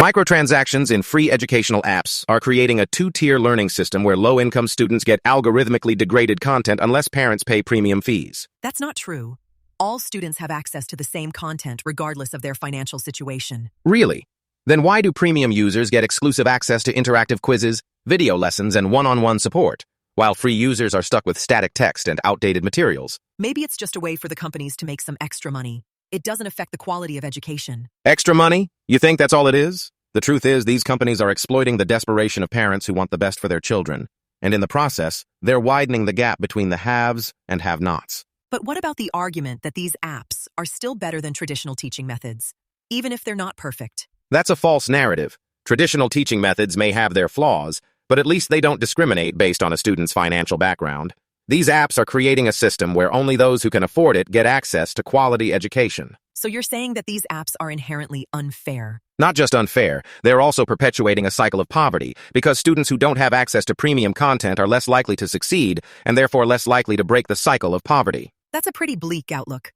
Microtransactions in free educational apps are creating a two-tier learning system where low-income students get algorithmically degraded content unless parents pay premium fees. That's not true. All students have access to the same content regardless of their financial situation. Really? Then why do premium users get exclusive access to interactive quizzes, video lessons, and one-on-one support, while free users are stuck with static text and outdated materials? Maybe it's just a way for the companies to make some extra money. It doesn't affect the quality of education. Extra money? You think that's all it is? The truth is, these companies are exploiting the desperation of parents who want the best for their children. And in the process, they're widening the gap between the haves and have-nots. But what about the argument that these apps are still better than traditional teaching methods, even if they're not perfect? That's a false narrative. Traditional teaching methods may have their flaws, but at least they don't discriminate based on a student's financial background. These apps are creating a system where only those who can afford it get access to quality education. So you're saying that these apps are inherently unfair? Not just unfair, they're also perpetuating a cycle of poverty, because students who don't have access to premium content are less likely to succeed, and therefore less likely to break the cycle of poverty. That's a pretty bleak outlook.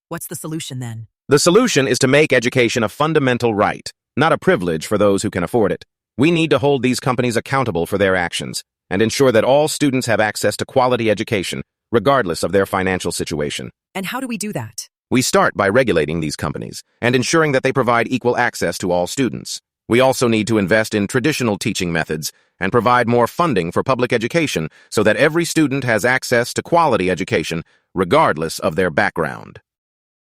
What's the solution then? The solution is to make education a fundamental right, not a privilege for those who can afford it. We need to hold these companies accountable for their actions, and ensure that all students have access to quality education, regardless of their financial situation. And how do we do that? We start by regulating these companies and ensuring that they provide equal access to all students. We also need to invest in traditional teaching methods and provide more funding for public education so that every student has access to quality education, regardless of their background.